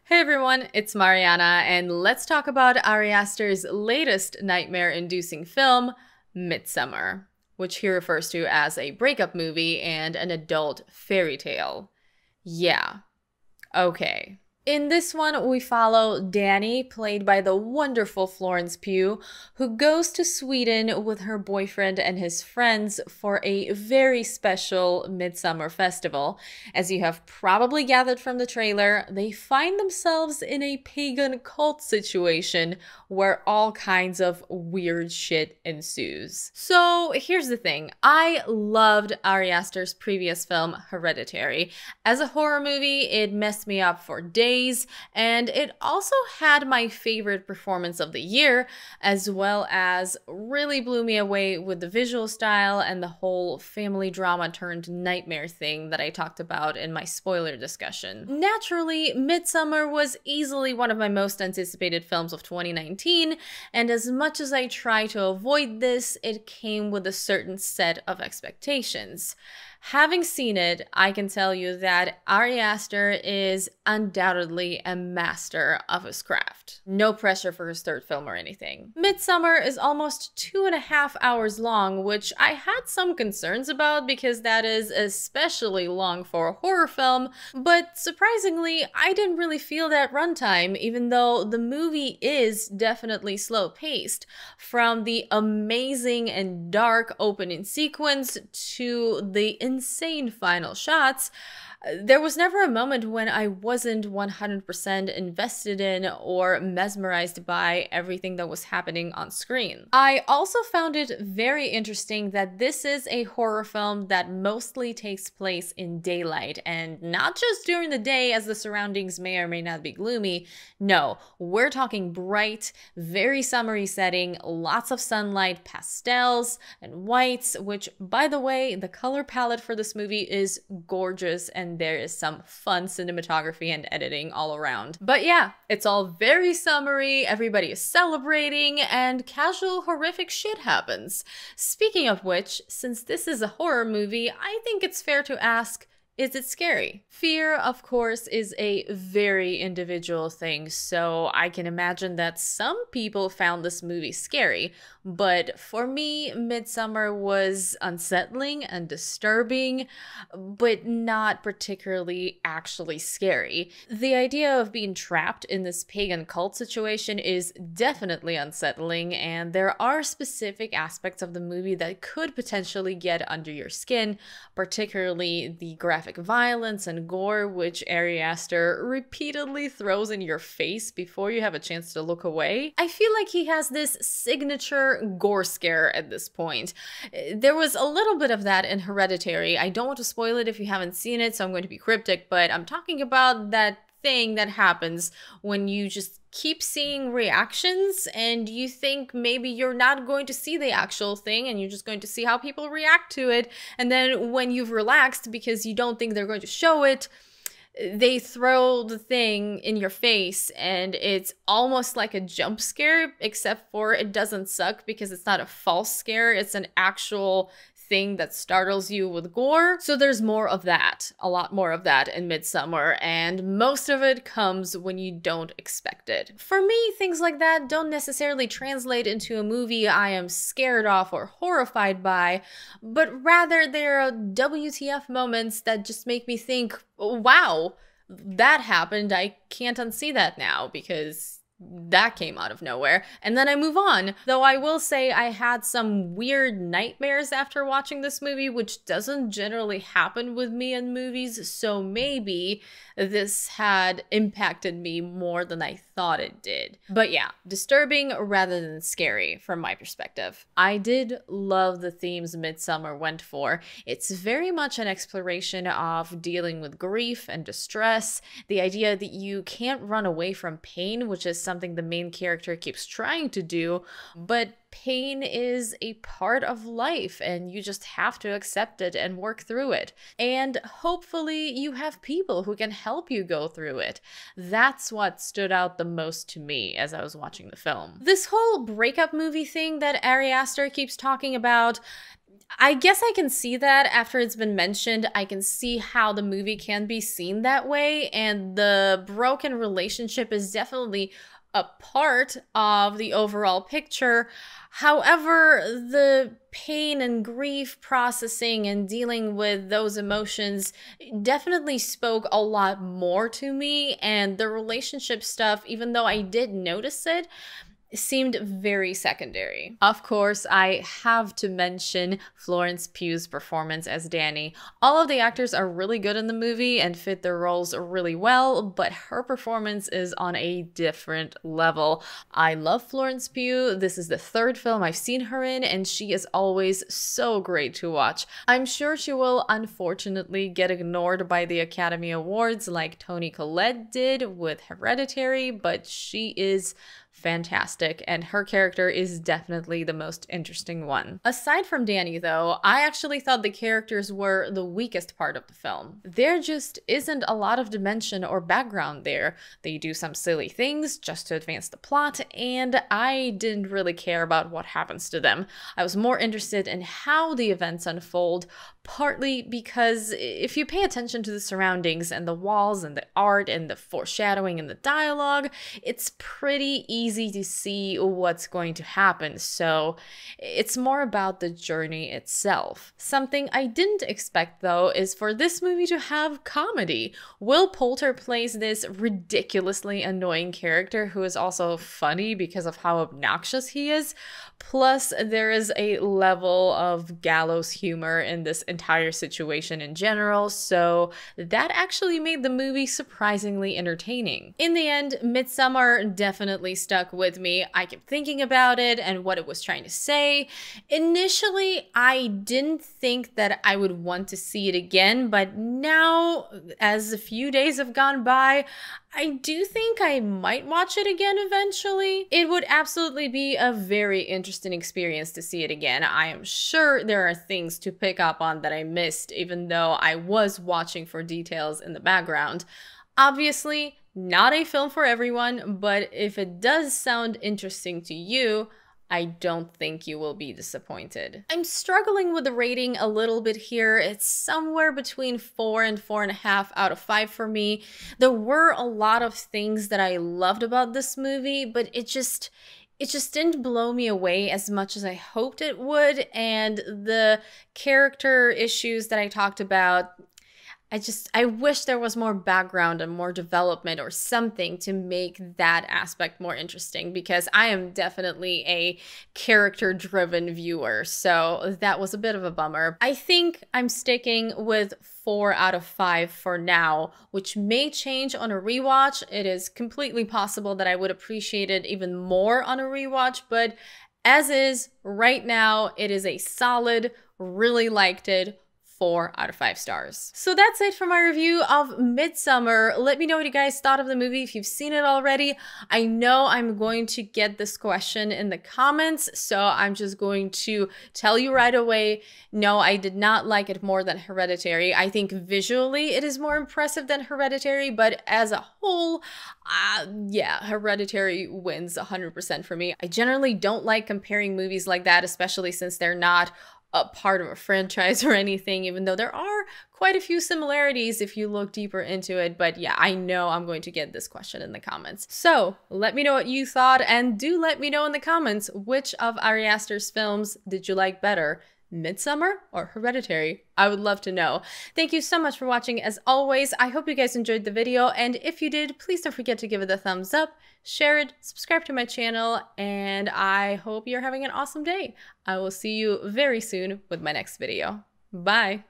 Hey everyone, it's Mariana, and let's talk about Ari Aster's latest nightmare-inducing film, Midsummer, which he refers to as a breakup movie and an adult fairy tale. Yeah, okay. In this one, we follow Danny, played by the wonderful Florence Pugh, who goes to Sweden with her boyfriend and his friends for a very special midsummer festival. As you have probably gathered from the trailer, they find themselves in a pagan cult situation where all kinds of weird shit ensues. So here's the thing. I loved Ari Aster's previous film, Hereditary. As a horror movie, it messed me up for days, and it also had my favorite performance of the year, as well as really blew me away with the visual style and the whole family drama turned nightmare thing that I talked about in my spoiler discussion. Naturally, Midsummer was easily one of my most anticipated films of 2019, and as much as I try to avoid this, it came with a certain set of expectations. Having seen it, I can tell you that Ari Aster is undoubtedly a master of his craft. No pressure for his third film or anything. Midsummer is almost 2.5 hours long, which I had some concerns about because that is especially long for a horror film, but surprisingly, I didn't really feel that runtime, even though the movie is definitely slow-paced. From the amazing and dark opening sequence to the insane final shots, there was never a moment when I wasn't 100% invested in or mesmerized by everything that was happening on screen. I also found it very interesting that this is a horror film that mostly takes place in daylight, and not just during the day as the surroundings may or may not be gloomy. No, we're talking bright, very summery setting, lots of sunlight, pastels, and whites, which, by the way, the color palette for this movie is gorgeous, and there is some fun cinematography and editing all around. But yeah, it's all very summery, everybody is celebrating, and casual horrific shit happens. Speaking of which, since this is a horror movie, I think it's fair to ask, is it scary? Fear, of course, is a very individual thing, so I can imagine that some people found this movie scary, but for me, Midsummer was unsettling and disturbing, but not particularly actually scary. The idea of being trapped in this pagan cult situation is definitely unsettling, and there are specific aspects of the movie that could potentially get under your skin, particularly the graphic violence and gore, which Ari Aster repeatedly throws in your face before you have a chance to look away. I feel like he has this signature gore scare at this point. There was a little bit of that in Hereditary. I don't want to spoil it if you haven't seen it, so I'm going to be cryptic, but I'm talking about that thing that happens when you just keep seeing reactions and you think maybe you're not going to see the actual thing and you're just going to see how people react to it, and then when you've relaxed because you don't think they're going to show it, they throw the thing in your face and it's almost like a jump scare, except for it doesn't suck because it's not a false scare, it's an actual thing that startles you with gore. So there's more of that, a lot more of that in Midsummer, and most of it comes when you don't expect it. For me, things like that don't necessarily translate into a movie I am scared of or horrified by, but rather there are WTF moments that just make me think, wow, that happened, I can't unsee that now because that came out of nowhere, and then I move on. Though I will say I had some weird nightmares after watching this movie, which doesn't generally happen with me in movies, so maybe this had impacted me more than I thought it did. But yeah, disturbing rather than scary from my perspective. I did love the themes Midsummer went for. It's very much an exploration of dealing with grief and distress, the idea that you can't run away from pain, which is something the main character keeps trying to do, but pain is a part of life and you just have to accept it and work through it. And hopefully you have people who can help you go through it. That's what stood out the most to me as I was watching the film. This whole breakup movie thing that Ari Aster keeps talking about, I guess I can see that after it's been mentioned. I can see how the movie can be seen that way, and the broken relationship is definitely a part of the overall picture. However, the pain and grief processing and dealing with those emotions definitely spoke a lot more to me, and the relationship stuff, even though I did notice it, seemed very secondary. Of course, I have to mention Florence Pugh's performance as Dani. All of the actors are really good in the movie and fit their roles really well, but her performance is on a different level. I love Florence Pugh. This is the third film I've seen her in, and she is always so great to watch. I'm sure she will unfortunately get ignored by the Academy Awards like Toni Collette did with Hereditary, but she is fantastic, and her character is definitely the most interesting one. Aside from Dani, though, I actually thought the characters were the weakest part of the film. There just isn't a lot of dimension or background there. They do some silly things just to advance the plot, and I didn't really care about what happens to them. I was more interested in how the events unfold, partly because if you pay attention to the surroundings and the walls and the art and the foreshadowing and the dialogue, it's pretty easy to see what's going to happen, so it's more about the journey itself. Something I didn't expect, though, is for this movie to have comedy. Will Poulter plays this ridiculously annoying character who is also funny because of how obnoxious he is. Plus, there is a level of gallows humor in this entire situation in general, so that actually made the movie surprisingly entertaining. In the end, Midsommar definitely stuck with me. I kept thinking about it and what it was trying to say. Initially, I didn't think that I would want to see it again, but now, as a few days have gone by, I do think I might watch it again eventually. It would absolutely be a very interesting experience to see it again. I am sure there are things to pick up on that I missed, even though I was watching for details in the background. Obviously, not a film for everyone, but if it does sound interesting to you, I don't think you will be disappointed. I'm struggling with the rating a little bit here. It's somewhere between 4 and 4.5 out of 5 for me. There were a lot of things that I loved about this movie, but it just didn't blow me away as much as I hoped it would, and the character issues that I talked about, I wish there was more background and more development or something to make that aspect more interesting, because I am definitely a character-driven viewer, so that was a bit of a bummer. I think I'm sticking with 4 out of 5 for now, which may change on a rewatch. It is completely possible that I would appreciate it even more on a rewatch, but as is, right now, it is a solid, really liked it, 4 out of 5 stars. So that's it for my review of Midsommar. Let me know what you guys thought of the movie if you've seen it already. I know I'm going to get this question in the comments, so I'm just going to tell you right away, no, I did not like it more than Hereditary. I think visually it is more impressive than Hereditary, but as a whole, yeah, Hereditary wins 100% for me. I generally don't like comparing movies like that, especially since they're not a part of a franchise or anything, even though there are quite a few similarities if you look deeper into it. But yeah, I know I'm going to get this question in the comments. So let me know what you thought, and do let me know in the comments which of Ari Aster's films did you like better, Midsommar or Hereditary? I would love to know. Thank you so much for watching as always. I hope you guys enjoyed the video, and if you did, please don't forget to give it a thumbs up, share it, subscribe to my channel, and I hope you're having an awesome day. I will see you very soon with my next video. Bye!